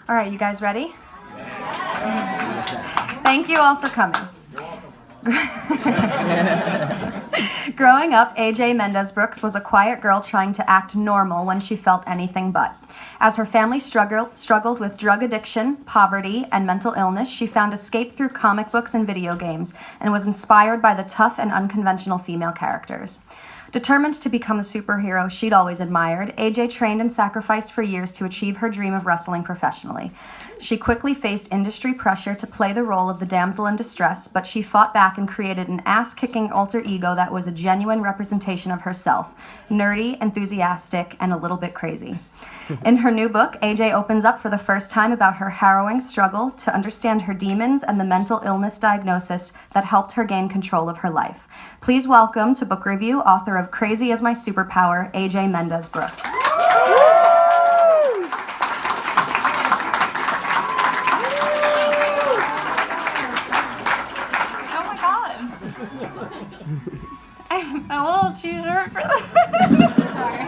All right, you guys ready? Thank you all for coming. Growing up, A.J. Mendez Brooks was a quiet girl trying to act normal when she felt anything but. As her family struggled with drug addiction, poverty, and mental illness, she found escape through comic books and video games and was inspired by the tough and unconventional female characters. Determined to become a superhero she'd always admired, AJ trained and sacrificed for years to achieve her dream of wrestling professionally. She quickly faced industry pressure to play the role of the damsel in distress, but she fought back and created an ass-kicking alter ego that was a genuine representation of herself, nerdy, enthusiastic, and a little bit crazy. In her new book, AJ opens up for the first time about her harrowing struggle to understand her demons and the mental illness diagnosis that helped her gain control of her life. Please welcome to Book Review, author of Crazy is My Superpower, AJ Mendez Brooks. Oh my god. I have a little t-shirt for this. Sorry.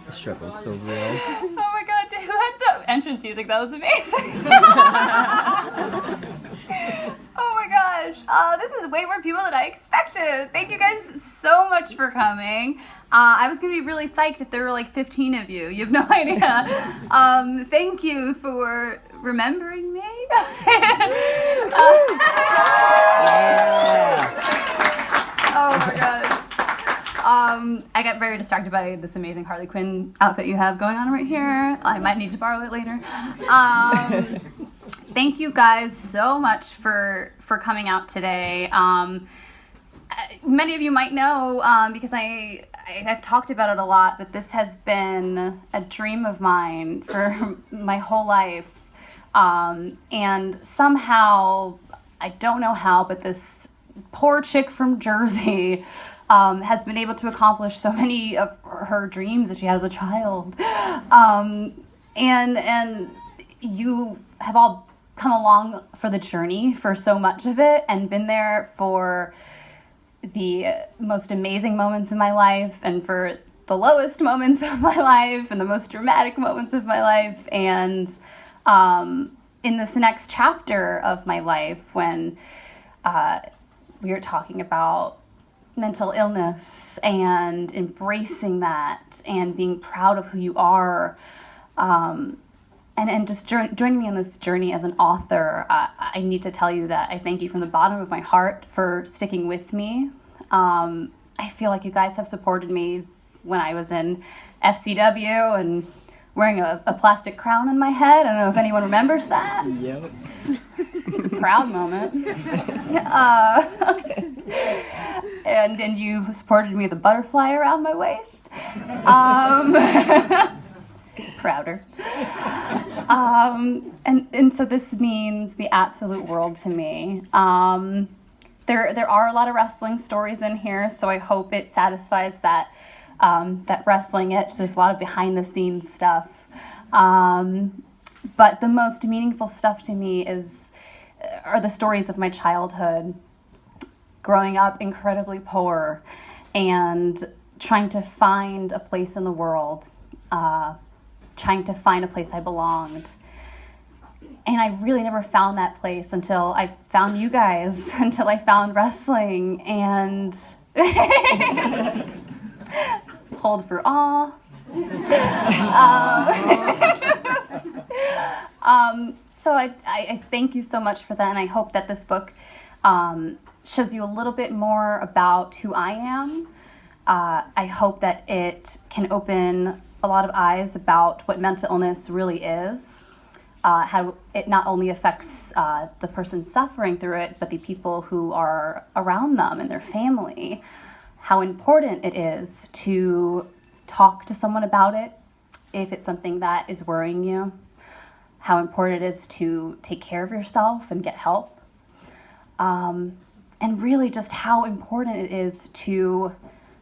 The struggle is so real. Oh my god, who had the entrance music? That was amazing. Oh my gosh. This is way more people than I expected. Thank you guys so much for coming. I was going to be really psyched if there were like 15 of you. You have no idea. Thank you for remembering me. Oh my god. I got very distracted by this amazing Harley Quinn outfit you have going on right here. I might need to borrow it later. Thank you guys so much for coming out today. Many of you might know because I've talked about it a lot, but this has been a dream of mine for my whole life. And somehow, I don't know how, but this poor chick from Jersey has been able to accomplish so many of her dreams that she had as a child. And you have all come along for the journey for so much of it and been there for the most amazing moments in my life and for the lowest moments of my life and the most dramatic moments of my life. And in this next chapter of my life, when we were talking about mental illness and embracing that and being proud of who you are, and just joining me on this journey as an author, I need to tell you that I thank you from the bottom of my heart for sticking with me. I feel like you guys have supported me when I was in FCW and wearing a plastic crown on my head. I don't know if anyone remembers that. Yep. It's a proud moment. And you supported me with a butterfly around my waist. Prouder. And so this means the absolute world to me. There are a lot of wrestling stories in here, so I hope it satisfies that wrestling itch. There's a lot of behind the scenes stuff. But the most meaningful stuff to me are the stories of my childhood, growing up incredibly poor and trying to find a place in the world, trying to find a place I belonged. And I really never found that place until I found you guys, until I found wrestling, and hold for awe. So I thank you so much for that, and I hope that this book shows you a little bit more about who I am. I hope that it can open a lot of eyes about what mental illness really is, how it not only affects the person suffering through it, but the people who are around them and their family, how important it is to talk to someone about it if it's something that is worrying you, how important it is to take care of yourself and get help, and really just how important it is to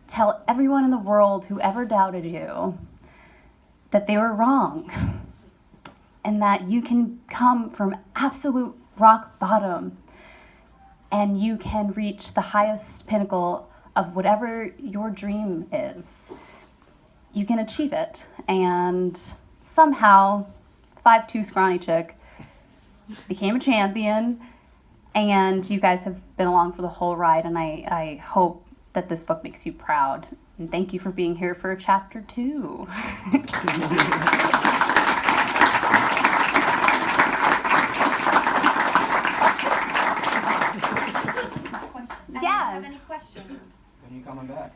tell everyone in the world who ever doubted you that they were wrong, and that you can come from absolute rock bottom and you can reach the highest pinnacle of whatever your dream is. You can achieve it, and somehow 5'2" scrawny chick became a champion, and you guys have been along for the whole ride, and I hope that this book makes you proud. And thank you for being here for chapter 2. Yeah. Have any questions? When are you coming back?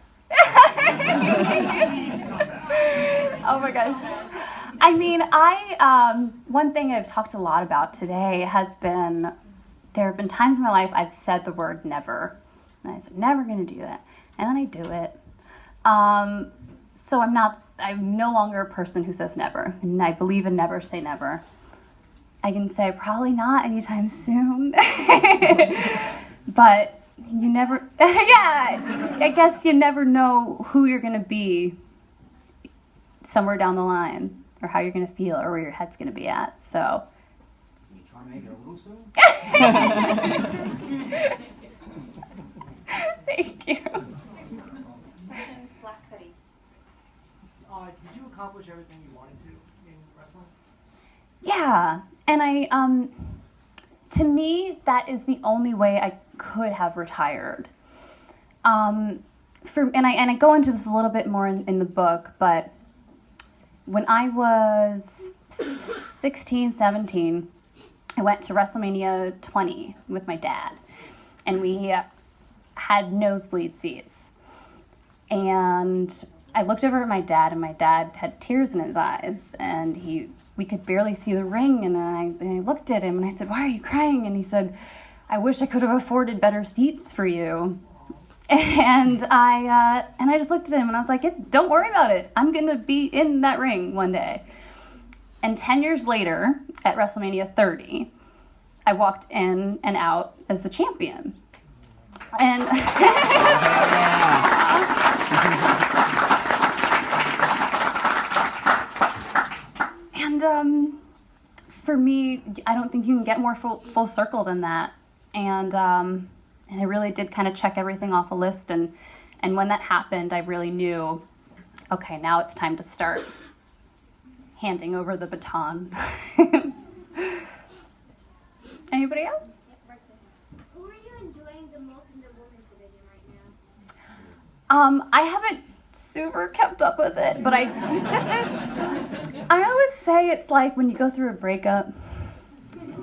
Oh my gosh. I mean, one thing I've talked a lot about today has been, there have been times in my life I've said the word never. And I said, never gonna do that. And then I do it. So I'm no longer a person who says never. And I believe in never say never. I can say probably not anytime soon. But you never, yeah, I guess you never know who you're going to be somewhere down the line, or how you're going to feel, or where your head's going to be at, so. You trying to make it a little soon? Thank you. Black hoodie. Did you accomplish everything you wanted to in wrestling? Yeah, and to me, that is the only way I could have retired. And I go into this a little bit more in the book, but when I was 16, 17, I went to WrestleMania 20 with my dad, and we had nosebleed seats. And I looked over at my dad, and my dad had tears in his eyes, and we could barely see the ring, and I looked at him, and I said, "Why are you crying?" And he said, "I wish I could have afforded better seats for you." And I just looked at him, and I was like, "Don't worry about it. I'm going to be in that ring one day." And 10 years later, at WrestleMania 30, I walked in and out as the champion. And for me, I don't think you can get more full circle than that. And I really did kind of check everything off a list. And when that happened, I really knew, okay, now it's time to start handing over the baton. Anybody else? Who are you enjoying the most in the women's division right now? I haven't super kept up with it, but I always say it's like when you go through a breakup,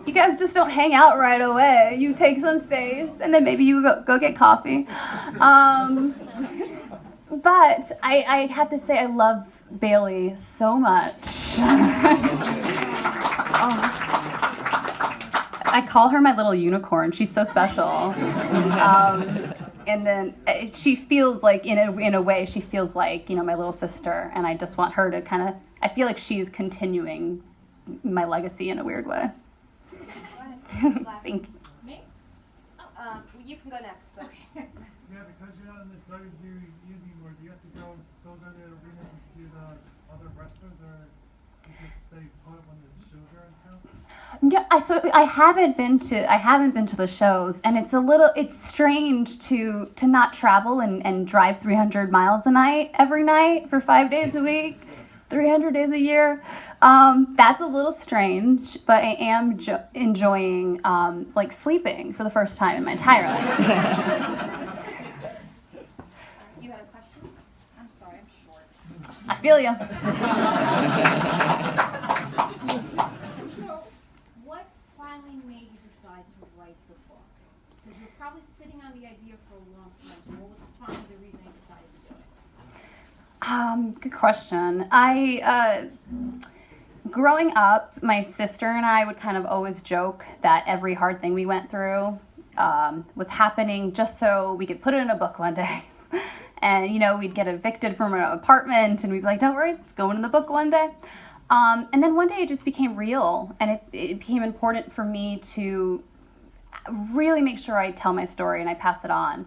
you guys just don't hang out right away. You take some space, and then maybe you go get coffee. But I have to say I love Bailey so much. I call her my little unicorn. She's so special. And then she feels like, in a way, she feels like, my little sister. And I just want her to kind of, I feel like she's continuing my legacy in a weird way. Go ahead. Thank you. Me? You can go next. But. Yeah, because you're not in the WWE anymore, do you have to still go to the arenas and see the other wrestlers, or you just stay put when the shows are in town? Yeah, so I haven't been to the shows, and it's strange to not travel and drive 300 miles every night for 5 days a week, 300 days a year. That's a little strange, but I am enjoying sleeping for the first time in my entire life. You had a question? I'm sorry, I'm short. I feel you. So, what finally made you decide to write the book? Because you were probably sitting on the idea for a long time. So, what was finally the reason you decided to do it? Good question. Growing up, my sister and I would kind of always joke that every hard thing we went through was happening just so we could put it in a book one day. And, we'd get evicted from an apartment, and we'd be like, don't worry, it's going in the book one day. And then one day it just became real, and it became important for me to really make sure I tell my story and I pass it on.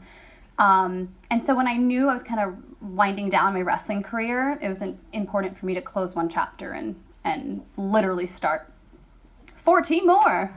And so when I knew I was kind of winding down my wrestling career, it was important for me to close one chapter and literally start 14 more.